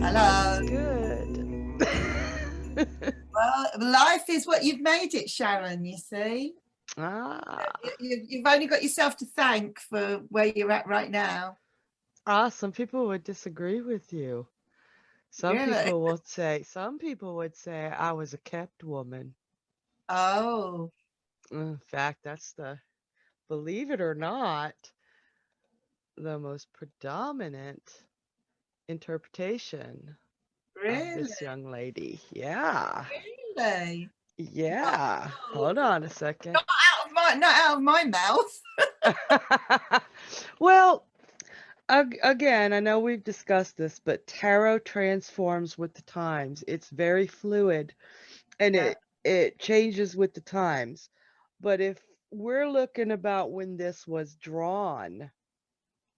That's Hello. good. Well, life is what you've made it, Sharon, you see. Ah, You've only got yourself to thank for where you're at right now. some people would disagree with you. Really? Some people would say I was a kept woman. Oh, In fact, that's believe it or not, the most predominant interpretation of really? this young lady. Yeah. Really? Yeah. Wow. Hold on a second. Not out of my mouth. Well, again, I know we've discussed this, but tarot transforms with the times. It's very fluid and Yeah. it changes with the times. But if we're looking about when this was drawn,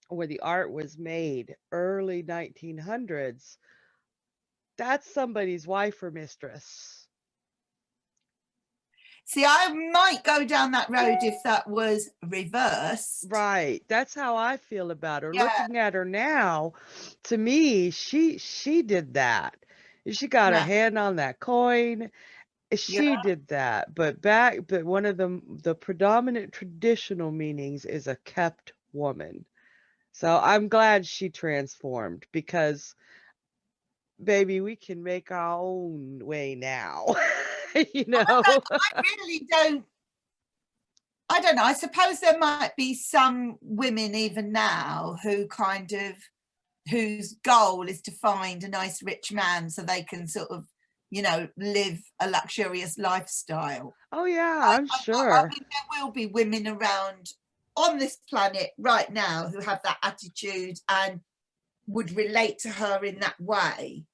where the art was made, early 1900s, that's somebody's wife or mistress. See, I might go down that road if that was reversed. Right. That's how I feel about her. Yeah. Looking at her now, to me, she did that. She got her Yeah. hand on that coin. Yeah. She did that. But one of the predominant traditional meanings is a kept woman. So I'm glad she transformed because baby, we can make our own way now. You know? I really don't. I don't know. I suppose there might be some women even now who whose goal is to find a nice rich man so they can sort of, live a luxurious lifestyle. Oh yeah, I, I'm I sure. mean, there will be women around on this planet right now who have that attitude and would relate to her in that way.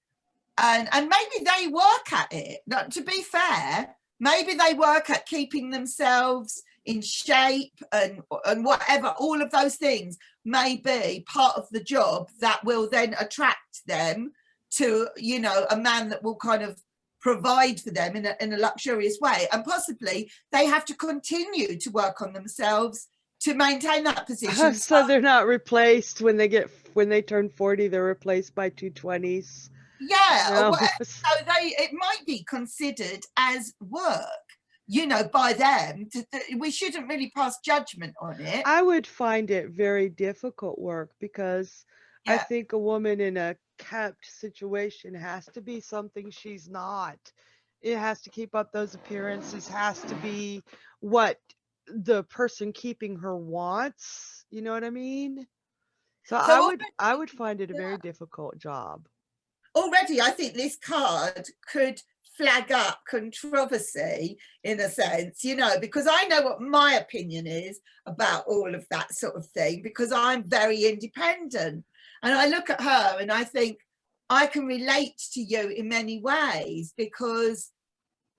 And maybe they work at it. Now, to be fair, maybe they work at keeping themselves in shape and whatever. All of those things may be part of the job that will then attract them to, a man that will kind of provide for them in a luxurious way. And possibly they have to continue to work on themselves to maintain that position. So So they're not replaced when they turn 40, they're replaced by 220s. yeah, No. so it might be considered as work, by them. We shouldn't really pass judgment on it. I would find it very difficult work because I Yeah. think a woman in a kept situation has to be something she's not. It has to keep up those appearances, has to be what the person keeping her wants. You know what I mean? So So I would find it a very yeah, difficult job. already, I think this card could flag up controversy in a sense, because I know what my opinion is about all of that sort of thing, because I'm very independent. And I look at her and I think I can relate to you in many ways because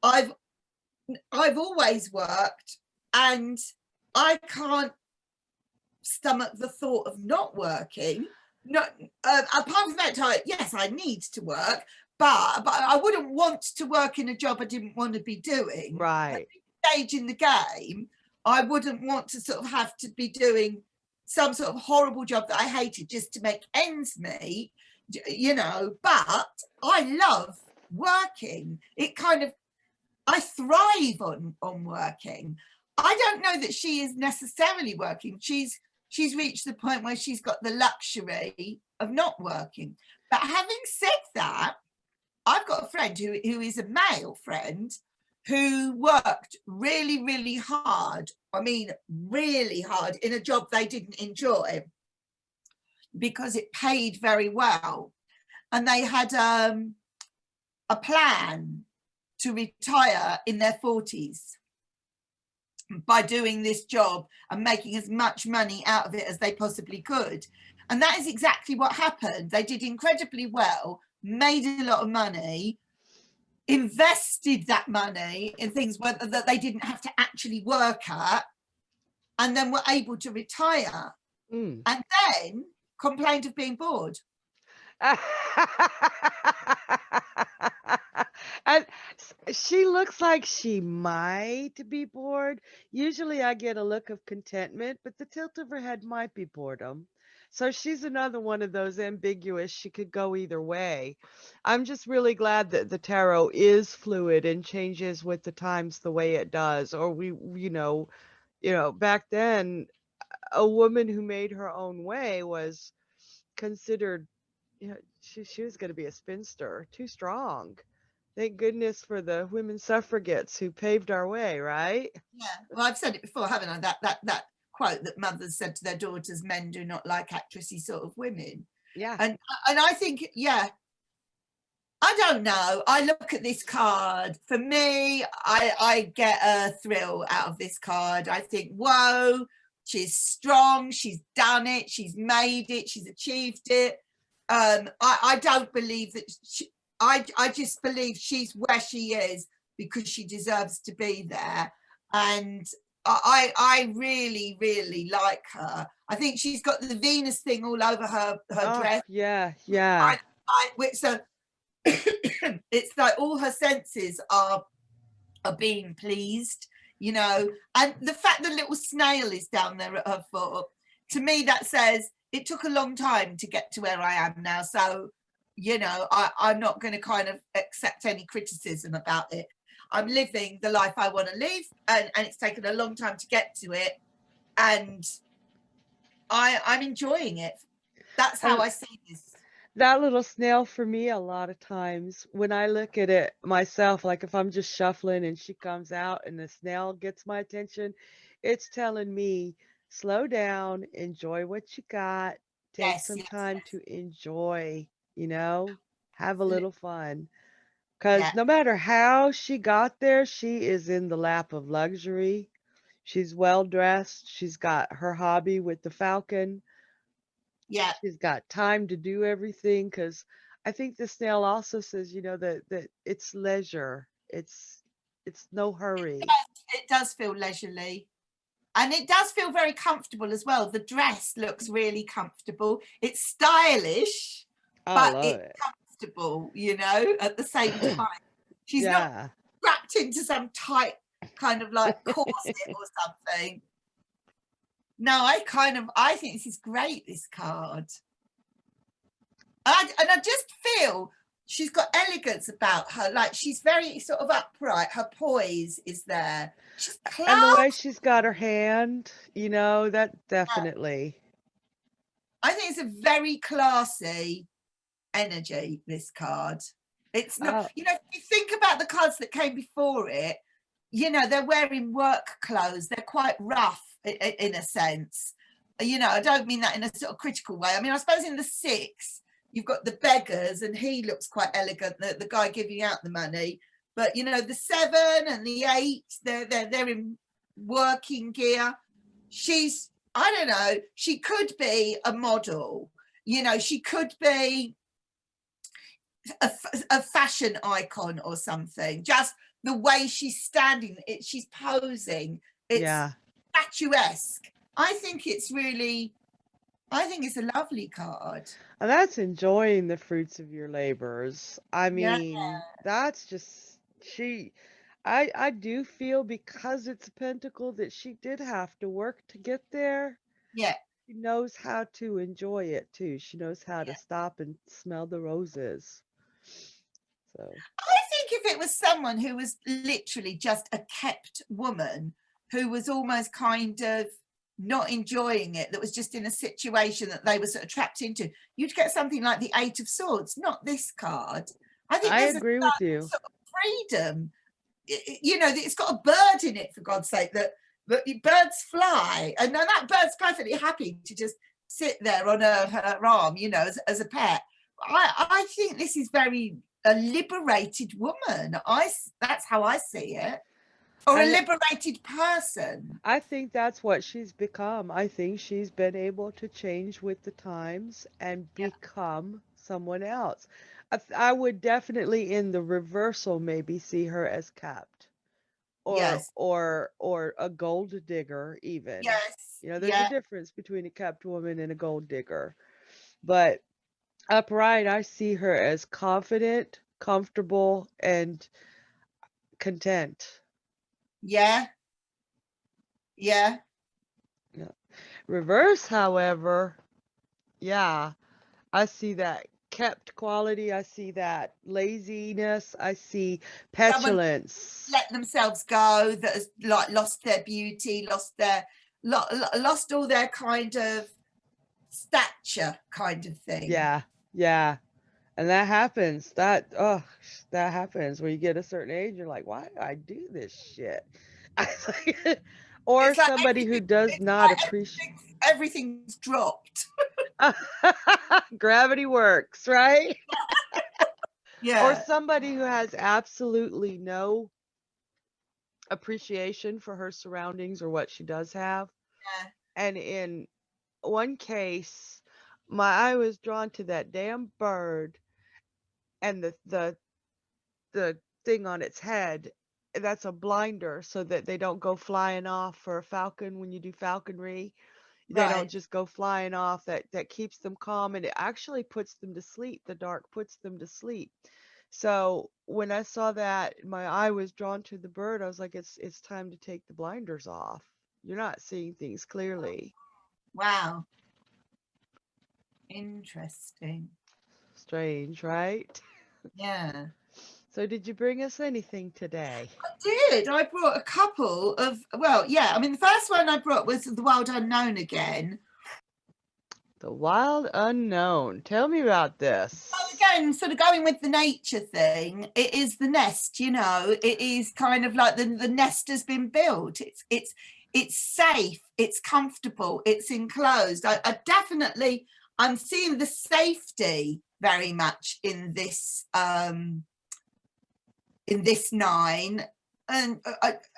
I've I've always worked and I can't stomach the thought of not working. Not apart from that time, yes, I need to work, but I wouldn't want to work in a job I didn't want to be doing. At Right. this stage in the game, I wouldn't want to sort of have to be doing some sort of horrible job that I hated just to make ends meet, but I love working. It kind of I thrive on working. I don't know that she is necessarily working. She's reached the point where she's got the luxury of not working. But having said that, I've got a friend who is a male friend who worked really, really hard. I mean, really hard in a job they didn't enjoy because it paid very well. And they had a plan to retire in their 40s by doing this job and making as much money out of it as they possibly could. And that is exactly what happened. They did incredibly well, made a lot of money, invested that money in things that they didn't have to actually work at, and then were able to retire. Mm. And then complained of being bored. And she looks like she might be bored. Usually I get a look of contentment, but the tilt of her head might be boredom. So she's another one of those ambiguous, she could go either way. I'm just really glad that the tarot is fluid and changes with the times the way it does. Or back then, a woman who made her own way was considered, she was going to be a spinster, too strong. Thank goodness for the women suffragettes who paved our way, right? Yeah. Well, I've said it before, haven't I? That quote that mothers said to their daughters, "Men do not like actressy sort of women." Yeah. And I think, yeah, I don't know. I look at this card. For me, I get a thrill out of this card. I think, whoa, she's strong. She's done it. She's made it. She's achieved it. I don't believe that. I just believe she's where she is because she deserves to be there. And I really, really like her. I think she's got the Venus thing all over her dress. Yeah, yeah. So it's like all her senses are being pleased, and the fact the little snail is down there at her foot, to me that says it took a long time to get to where I am now. So I'm not going to kind of accept any criticism about it. I'm living the life I want to live, and it's taken a long time to get to it, and I'm enjoying it. That's how I see this. That little snail for me, a lot of times when I look at it myself, like if I'm just shuffling and she comes out and the snail gets my attention, it's telling me, slow down, enjoy what you got, take some time to enjoy, have a little fun. Because no matter how she got there, she is in the lap of luxury. She's well dressed. She's got her hobby with the falcon. Yeah. She's got time to do everything, because I think the snail also says, that it's leisure. It's no hurry. It does feel leisurely. And it does feel very comfortable as well. The dress looks really comfortable. It's stylish, but it's comfortable, at the same time. She's not wrapped into some tight kind of like corset or something. No, I think this is great, this card. And I just feel she's got elegance about her. Like, she's very sort of upright. Her poise is there. She's classy. And the way she's got her hand, that definitely. I think it's a very classy energy, this card. It's not, if you think about the cards that came before it, they're wearing work clothes. They're quite rough in a sense. I don't mean that in a sort of critical way. I mean, I suppose in the 6, you've got the beggars, and he looks quite elegant, the guy giving out the money. But the 7 and the 8, they're in working gear. She's, I don't know, she could be a model. She could be a fashion icon or something. Just the way she's standing, she's posing. It's statuesque. I think it's a lovely card. And that's enjoying the fruits of your labors. I mean, that's just, I do feel, because it's a pentacle, that she did have to work to get there. Yeah. She knows how to enjoy it too. She knows how to stop and smell the roses. So I think if it was someone who was literally just a kept woman, who was almost kind of not enjoying it, that was just in a situation that they were sort of trapped into, you'd get something like the 8 of Swords, not this card. I think I agree with you. Sort of freedom. It's got a bird in it, for God's sake, that birds fly, and then that bird's perfectly happy to just sit there on her arm, as a pet. I think this is a liberated woman. That's how I see it. Or a liberated person. I think that's what she's become. I think she's been able to change with the times and become someone else. I would definitely, in the reversal, maybe see her as kept, or a gold digger even. There's a difference between a kept woman and a gold digger. But upright, I see her as confident, comfortable, and content. Yeah. Reverse, however, Yeah. I see that kept quality. I see that laziness. I see Someone petulance. let themselves go, that has like lost their beauty, lost all their kind of stature kind of thing. Yeah. Yeah. And that happens. That happens when you get a certain age. You're like, why do I do this shit? Or It's like somebody who does not appreciate. everything's dropped. Gravity works, right? Or Yeah, somebody who has absolutely no appreciation for her surroundings or what she does have. yeah, And in one case, my eye was drawn to that damn bird and the thing on its head. That's a blinder so that they don't go flying off for a falcon when you do falconry. They don't right. just go flying off. That keeps them calm and it actually puts them to sleep. The dark puts them to sleep. So when I saw that, my eye was drawn to the bird. I was like, it's time to take the blinders off. You're not seeing things clearly. Wow, interesting. Strange, right? Yeah, So did you bring us anything today? I did. I brought a couple of, well, yeah, I mean, the first one I brought was The Wild Unknown again. The wild unknown. Tell me about this. Again, sort of going with the nature thing, it is the nest, you know, it is kind of like the nest has been built. It's safe, it's comfortable, it's enclosed. I definitely, I'm seeing the safety very much in this nine. And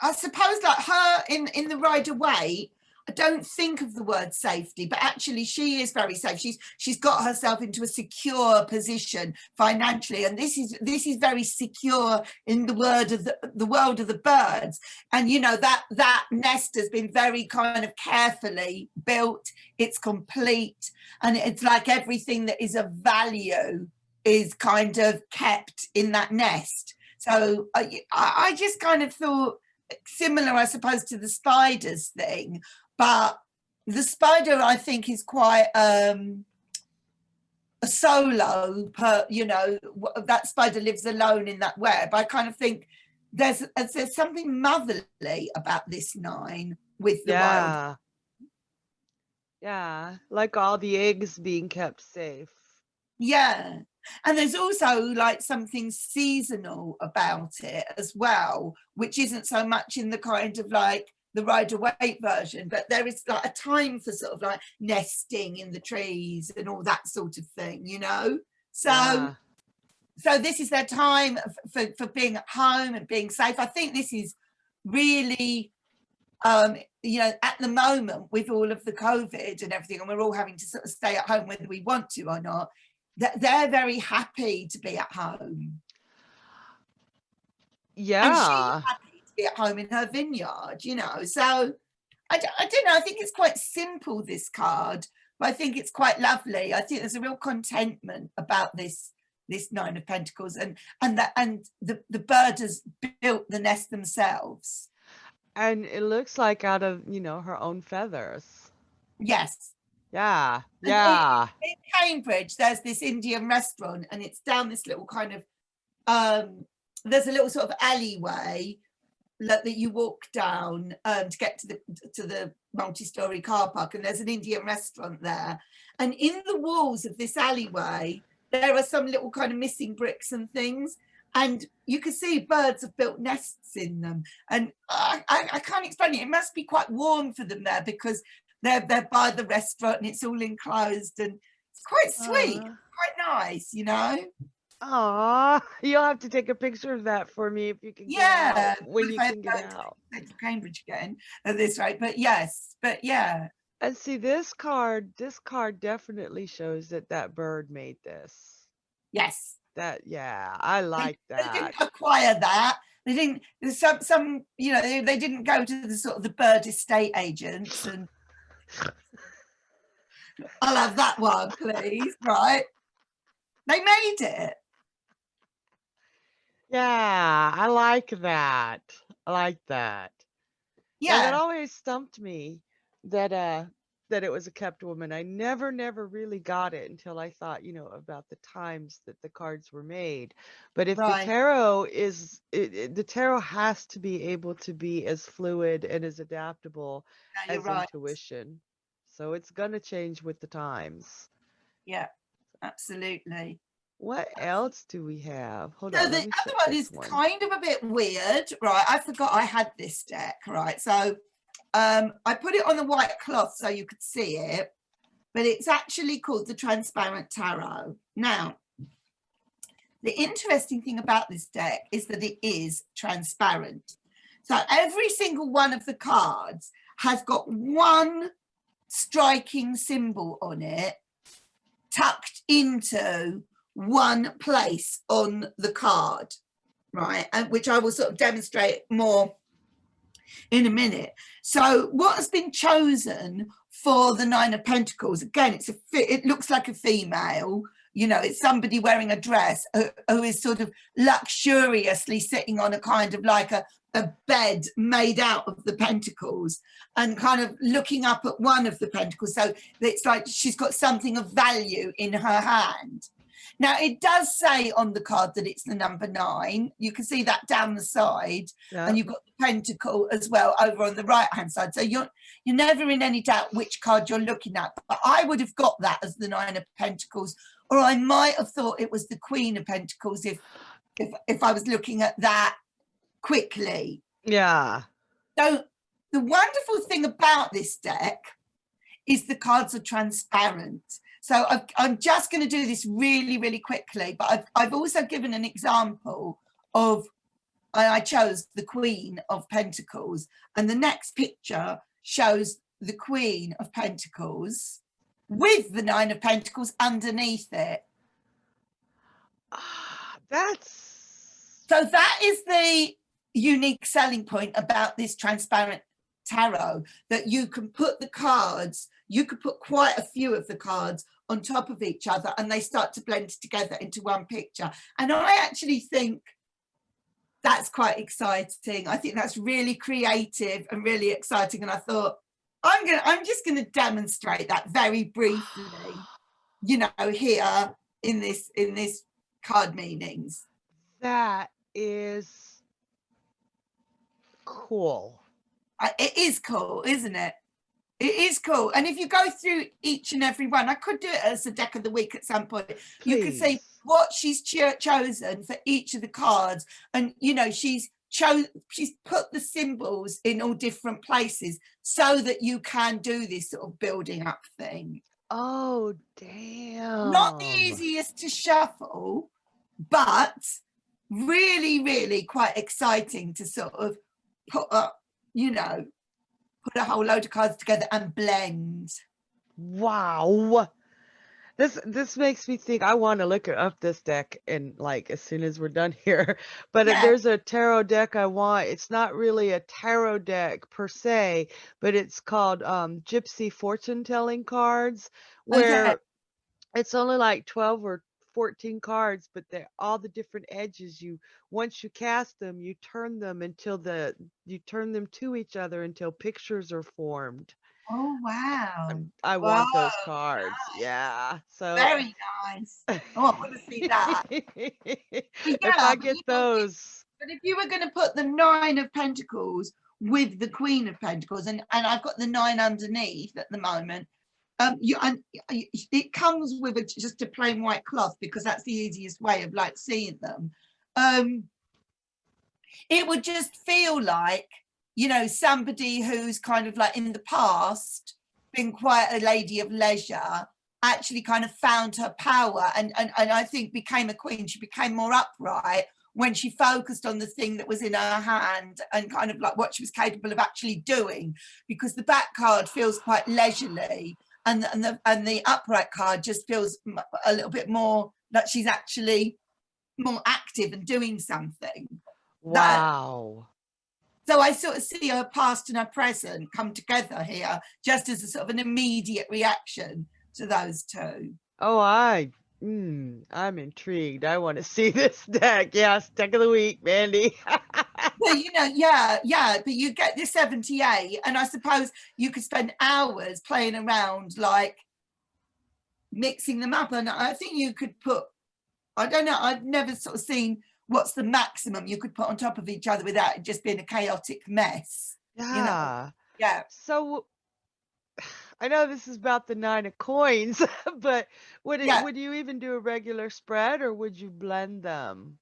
I suppose like her in the Rider-Waite, I don't think of the word safety, but actually she is very safe. She's got herself into a secure position financially, and this is very secure in the word of the world of the birds. And you know that nest has been very kind of carefully built. It's complete, and it's like everything that is of value is kind of kept in that nest. So I just kind of thought similar, I suppose, to the spiders thing, but the spider I think is quite a solo. You know, that spider lives alone in that web. I kind of think there's something motherly about this nine with the wild. Yeah. Yeah. Like all the eggs being kept safe. Yeah. And there's also like something seasonal about it as well, which isn't so much in the kind of like the Rider-Waite version, but there is like a time for sort of like nesting in the trees and all that sort of thing, you know? So Yeah. so this is their time for being at home and being safe. I think this is really you know, at the moment with all of the COVID and everything, and we're all having to sort of stay at home whether we want to or not, that they're very happy to be at home. And she's Yeah. happy to be at home in her vineyard, you know. So I don't know, I think it's quite simple, this card, but I think it's quite lovely. I think there's a real contentment about this Nine of Pentacles, and the bird has built the nest themselves. And it looks like out of, her own feathers. Yes. Yeah. And Yeah. in Cambridge, there's this Indian restaurant, and it's down this little kind of there's a little sort of alleyway that you walk down to get to the multi-story car park, and there's an Indian restaurant there. And in the walls of this alleyway, there are some little kind of missing bricks and things, and you can see birds have built nests in them. And I can't explain it. It must be quite warm for them there because they're by the restaurant and it's all enclosed, and it's quite sweet, quite nice, you know. Aw, you'll have to take a picture of that for me if you can get Yeah, out, when you can get out. to Cambridge again at this rate, but yes, but yeah, And see, this card definitely shows that that bird made this. yes. Yeah, I like They didn't that. acquire that. They didn't. There's some you know, they didn't go to the sort of the bird estate agents and I'll have that one, please. Right? They made it. Yeah, I like that. I like that. Yeah, that Yeah, always stumped me that that it was a kept woman. I never really got it until I thought, about the times that the cards were made. But if the Right. tarot is, the tarot has to be able to be as fluid and as adaptable No, you're as right. intuition. So it's going to change with the times. Yeah, absolutely. What else do we have? Hold So on, the let me other check one this is one. kind of a bit weird, right? I forgot I had this deck, right? So I put it on the white cloth so you could see it, but it's actually called the Transparent Tarot. Now, the interesting thing about this deck is that it is transparent. So every single one of the cards has got one striking symbol on it tucked into one place on the card, right? And which I will sort of demonstrate more in a minute. So what has been chosen for the Nine of Pentacles, again, it looks like a female, it's somebody wearing a dress who is sort of luxuriously sitting on a kind of like a bed made out of the pentacles and kind of looking up at one of the pentacles. So it's like she's got something of value in her hand. Now, it does say on the card that it's the number 9. You can see that down the side. Yeah. And you've got the pentacle as well over on the right-hand side. So you're never in any doubt which card you're looking at. But I would have got that as the 9 of Pentacles, or I might have thought it was the Queen of Pentacles if I was looking at that quickly. Yeah. So the wonderful thing about this deck is the cards are transparent. So I'm just going to do this really, really quickly, but I've also given an example of, I chose the Queen of Pentacles, and the next picture shows the Queen of Pentacles with the Nine of Pentacles underneath it. So that is the unique selling point about this transparent tarot, that you can put the cards, you could put quite a few of the cards on top of each other and they start to blend together into one picture. And I actually think that's quite exciting. I think that's really creative and really exciting. And I thought, I'm just going to demonstrate that very briefly, here in this card meanings. That is cool. It is cool, isn't it? It is cool. And if you go through each and every one, I could do it as a deck of the week at some point. Please. You could see what she's chosen for each of the cards. And, she's put the symbols in all different places so that you can do this sort of building up thing. Oh, damn. Not the easiest to shuffle, but really, really quite exciting to sort of put up, put a whole load of cards together and blend. Wow. This makes me think I want to look up this deck and as soon as we're done here. But there's a tarot deck I want. It's not really a tarot deck per se, but it's called Gypsy Fortune Telling Cards, where it's only like 12 or 14 cards, but they're all the different edges. Once you cast them, you turn them to each other until pictures are formed. Oh, wow. I want those cards. Nice. Yeah. So very nice. Oh, I want to see that. If I get those. But if you were going to put the Nine of Pentacles with the Queen of Pentacles, and I've got the 9 underneath at the moment, it comes with just a plain white cloth because that's the easiest way of seeing them. It would just feel like, somebody who's kind of in the past been quite a lady of leisure actually kind of found her power and I think became a queen. She became more upright when she focused on the thing that was in her hand and kind of what she was capable of actually doing, because the back card feels quite leisurely and the upright card just feels a little bit more like she's actually more active and doing something. Wow. So I sort of see her past and her present come together here just as a sort of an immediate reaction to those two. Oh, I'm intrigued. I want to see this deck. Yes, deck of the week, Mandy. Well, you know, yeah, but you get the 78, and I suppose you could spend hours playing around, like mixing them up. And I think you could put, I don't know, I've never sort of seen what's the maximum you could put on top of each other without it just being a chaotic mess, you know? Yeah. Yeah. So I know this is about the 9 of coins, but Yeah. would you even do a regular spread or would you blend them?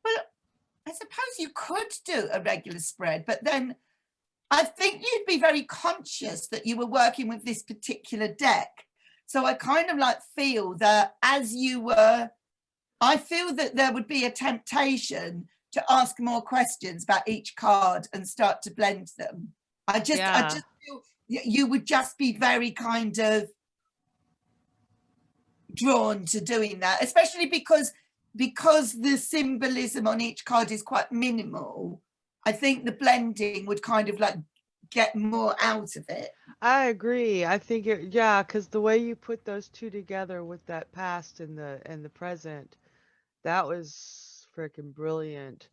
Well, I suppose you could do a regular spread, but then I think you'd be very conscious that you were working with this particular deck. So I kind of like feel that as you were, I feel that there would be a temptation to ask more questions about each card and start to blend them. I just Yeah. feel you would just be very kind of drawn to doing that, especially because the symbolism on each card is quite minimal. I think the blending would kind of like get more out of it. I agree. I think yeah, because the way you put those two together with that past and the present, that was freaking brilliant.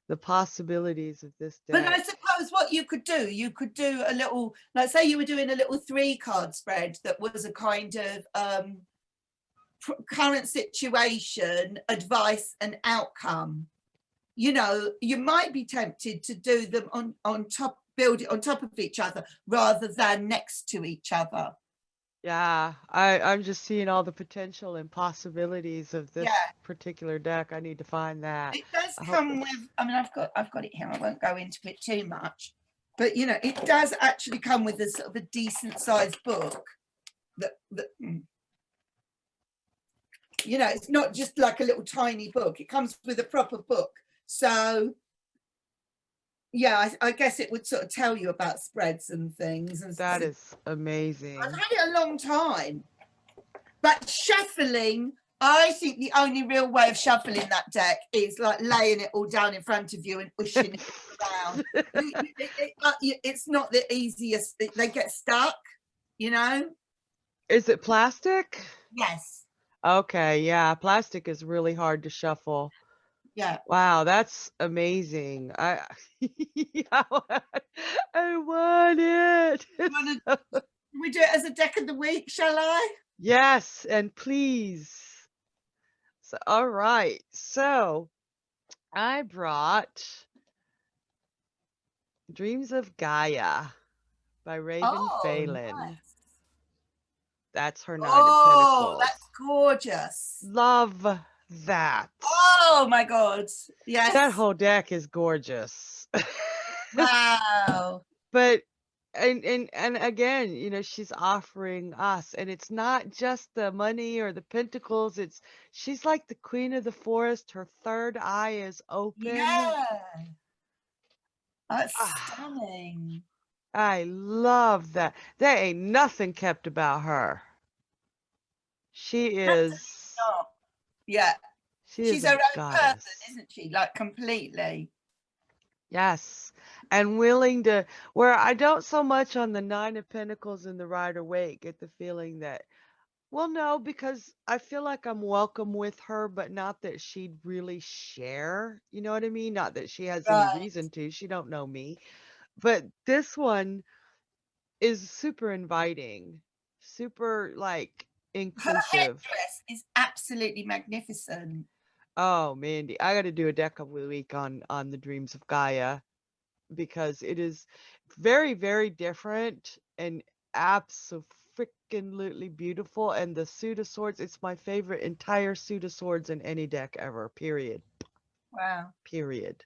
The possibilities of this But I deck. suppose what you could do a little, like say you were doing a little 3-card spread that was a kind of current situation, advice and outcome. You know, you might be tempted to do them on top, build it on top of each other rather than next to each other. Yeah, I'm just seeing all the potential and possibilities of Yeah, this particular deck. I need to find that. it does I hope come it's with, I mean, I've got it here, I won't go into it too much, but you know, it does actually come with a sort of a decent sized book that you know, it's not just like a little tiny book, it comes with a proper book. So yeah, I guess it would sort of tell you about spreads and things. And that so is amazing. I've had it a long time, but shuffling, I think the only real way of shuffling that deck is like laying it all down in front of you and pushing it down. It's not the easiest. They get stuck, you know? Is it plastic? Yes. Okay, yeah, plastic is really hard to shuffle. Yeah. Wow, that's amazing. Yeah, I want it. We do it as a deck of the week, shall I? Yes, and please. So, all right. So, I brought Dreams of Gaia by Raven Oh, Phelan. nice. That's her Nine of Oh, Pentacles. that's gorgeous. Love that. Oh my God. That Yes. whole deck is gorgeous. Wow. But and again, you know, she's offering us, and it's not just the money or the pentacles, she's like the queen of the forest. Her third eye is open. Yeah. That's Ah, stunning. I love that. There ain't nothing kept about her. She is Not. Yeah. she is She's a her own person, goddess. isn't she? Like completely. Yes. And willing to, where I don't so much on the Nine of Pentacles and the Rider-Waite get the feeling that, well, no, because I feel like I'm welcome with her, but not that she'd really share. You know what I mean? Not that she has any Right. reason to. She don't know me. But this one is super inviting, super like Her inclusive. headdress is absolutely magnificent. Oh, Mandy, I got to do a deck of the week on the Dreams of Gaia because it is very, very different and absolutely beautiful. And the suit of swords, it's my favorite entire suit of swords in any deck ever. Period. Wow. Period.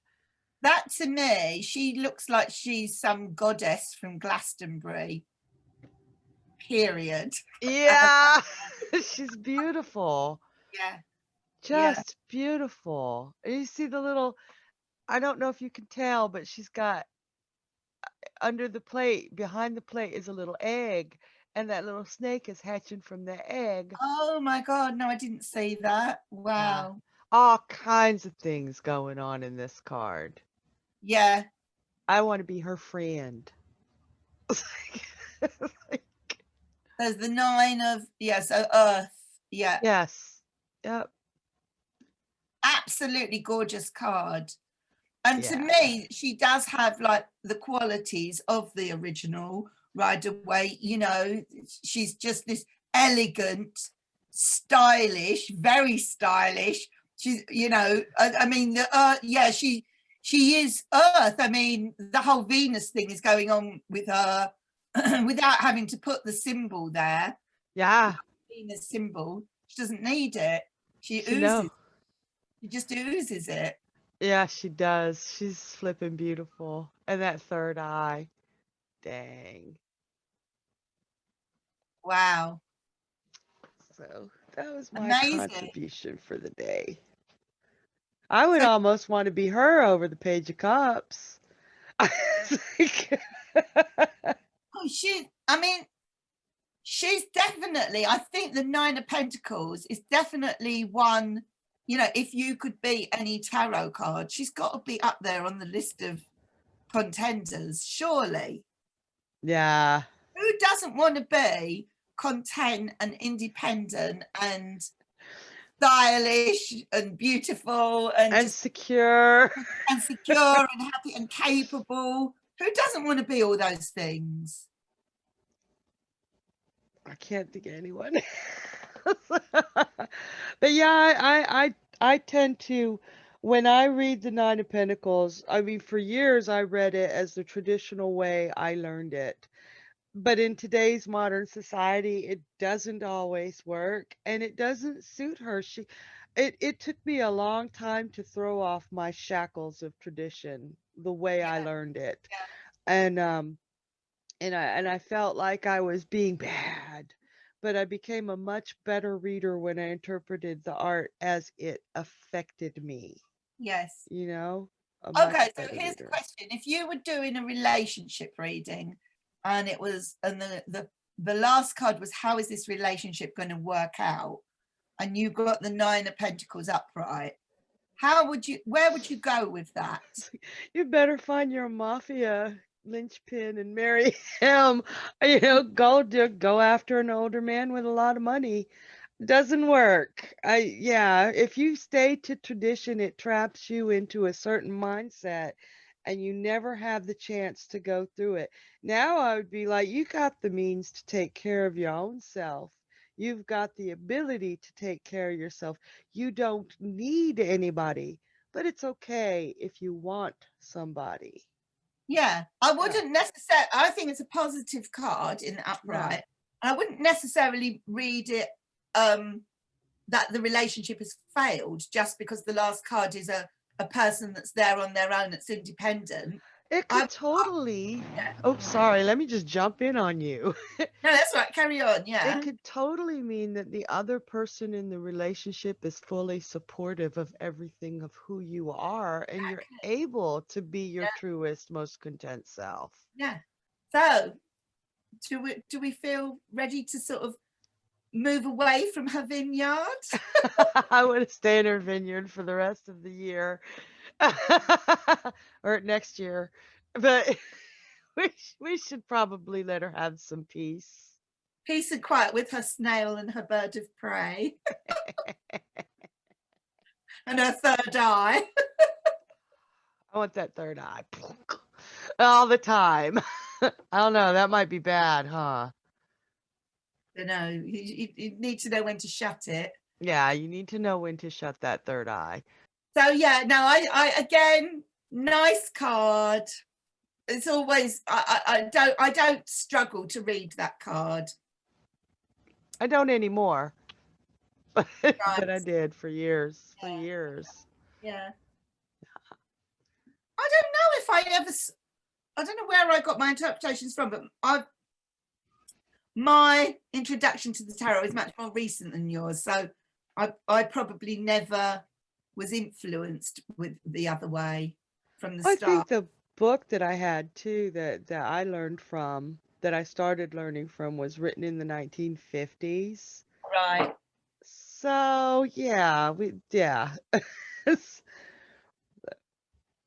That to me, she looks like she's some goddess from Glastonbury. Period. Yeah, she's beautiful. Yeah. Yeah. Just beautiful. And you see the little, I don't know if you can tell, but she's got under the plate, behind the plate is a little egg, and that little snake is hatching from the egg. Oh my God. No, I didn't see that. Yeah. Wow. All kinds of things going on in this card. Yeah. I want to be her friend. There's the 9 of, yeah, so Earth. Yeah. Yes. Yep. Absolutely gorgeous card. And Yeah. to me, she does have like the qualities of the original Rider-Waite. You know, she's just this elegant, stylish, very stylish. She's, you know, I mean, yeah, she is Earth. I mean, the whole Venus thing is going on with her without having to put the symbol there. Yeah. Venus symbol. She doesn't need it. She know. oozes. She just oozes it. Yeah, she does. She's flipping beautiful. And that third eye. Dang. Wow. So that was my Amazing. contribution for the day. I would So- almost want to be her over the Page of Cups. Oh, I mean, she's definitely, I think the Nine of Pentacles is definitely one, you know, if you could beat any tarot card, she's got to be up there on the list of contenders, surely. Yeah. Who doesn't want to be content and independent and stylish and beautiful and just secure and secure and happy and capable? Who doesn't want to be all those things? I can't think of anyone. But yeah, I tend to, when I read the Nine of Pentacles, I mean, for years I read it as the traditional way I learned it. But in today's modern society, it doesn't always work and it doesn't suit her. It took me a long time to throw off my shackles of tradition, the way I learned it. And I felt like I was being bad, but I became a much better reader when I interpreted the art as it affected me. Yes. You know? Okay, so here's the question. If you were doing a relationship reading and it was, and the last card was, how is this relationship going to work out? And you got the Nine of Pentacles upright. Where would you go with that? You better find your mafia linchpin and marry him. You know, go after an older man with a lot of money. Doesn't work. If you stay to tradition, it traps you into a certain mindset and you never have the chance to go through it. Now I would be like, you got the means to take care of your own self. You've got the ability to take care of yourself. You don't need anybody, but it's okay if you want somebody. Yeah, I wouldn't necessarily, I think it's a positive card in the upright. I wouldn't necessarily read it that the relationship has failed just because the last card is a person that's there on their own, that's independent. It could totally. Oh, sorry. Let me just jump in on you. No, that's right. Carry on. Yeah. It could totally mean that the other person in the relationship is fully supportive of everything of who you are, and you're able to be your truest, most content self. Yeah. So, do we feel ready to sort of move away from her vineyard? I would stay in her vineyard for the rest of the year or next year, but we should probably let her have some peace. Peace and quiet with her snail and her bird of prey and her third eye. I want that third eye all the time. I don't know, that might be bad, huh? You know, you need to know when to shut it. Yeah, you need to know when to shut that third eye. So yeah, no, I again, nice card. It's always I don't struggle to read that card. I don't anymore. But Right. I did for years. For years. Yeah. I don't know if I don't know where I got my interpretations from, but my introduction to the tarot is much more recent than yours, so I probably never was influenced with the other way from the start. I think the book that I had too that I learned from, that I started learning from, was written in the 1950s. Right. So yeah, It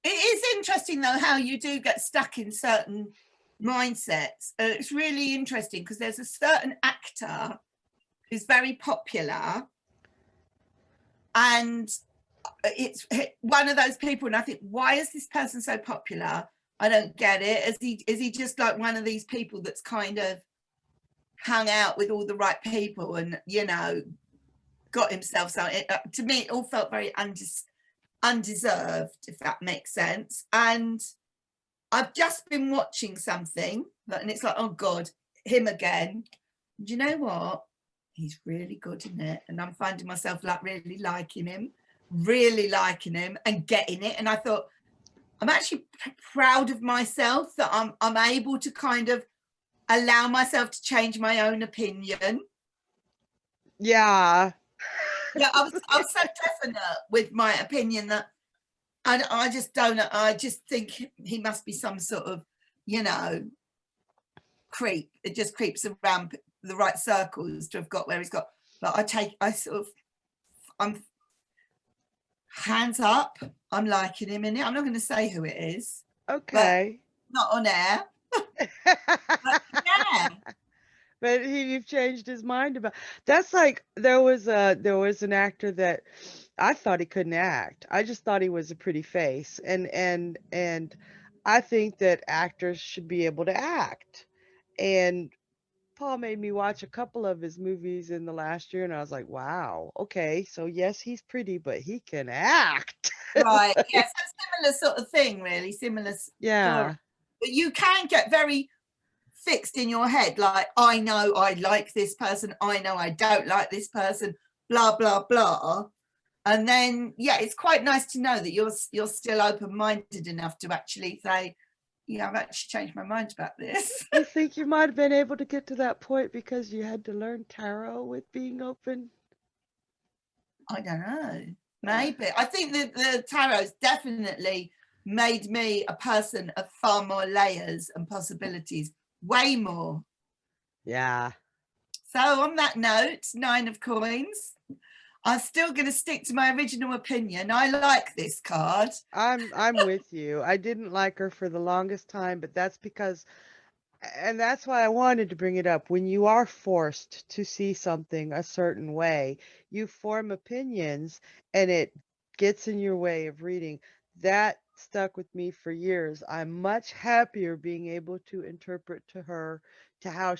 is interesting though how you do get stuck in certain mindsets. It's really interesting because there's a certain actor who's very popular, and it's one of those people, and I think, why is this person so popular? I don't get it. Is he just like one of these people that's kind of hung out with all the right people and, you know, got himself something? To me, it all felt very undeserved, if that makes sense. And I've just been watching something, and it's like, oh God, him again. Do you know what? He's really good in it, and I'm finding myself like really liking him and getting it. And I thought, I'm actually proud of myself that I'm able to kind of allow myself to change my own opinion. Yeah. Yeah, I was so definite with my opinion that I just don't. I just think he must be some sort of, you know, creep. It just creeps around the right circles to have got where he's got. But I'm hands up. I'm liking him in it. I'm not going to say who it is. Okay. Not on air. But yeah. But you've changed his mind about. That's like there was an actor that I thought he couldn't act. I just thought he was a pretty face, and I think that actors should be able to act. And Paul made me watch a couple of his movies in the last year, and I was like, wow, okay, so yes, he's pretty, but he can act. Right. Yes, a similar sort of thing, really. Similar. Yeah. Story. But you can get very fixed in your head, like, I know I like this person, I know I don't like this person, blah blah blah. And then it's quite nice to know that you're still open-minded enough to actually say, yeah, I've actually changed my mind about this. You think you might have been able to get to that point because you had to learn tarot with being open? I don't know, maybe. I think that the tarot's definitely made me a person of far more layers and possibilities, way more. Yeah. So on that note, 9 of coins, I'm still going to stick to my original opinion. I like this card. I'm with you. I didn't like her for the longest time, but that's because, and that's why I wanted to bring it up. When you are forced to see something a certain way, you form opinions and it gets in your way of reading. That stuck with me for years. I'm much happier being able to interpret to how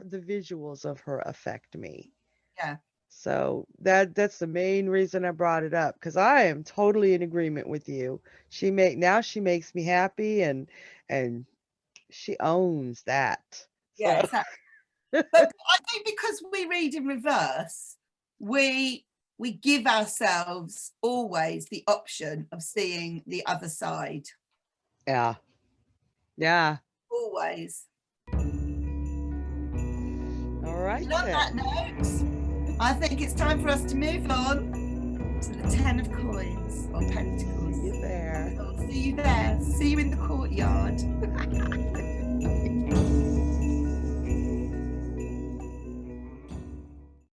the visuals of her affect me. Yeah. So that's the main reason I brought it up, because I am totally in agreement with you. She makes me happy, and she owns that. Yeah, So exactly. But I think because we read in reverse, we give ourselves always the option of seeing the other side. yeah. Yeah. Always. All right. And on that note, I think it's time for us to move on to the 10 of coins or pentacles. See you there. So I'll see you there. See you in the courtyard.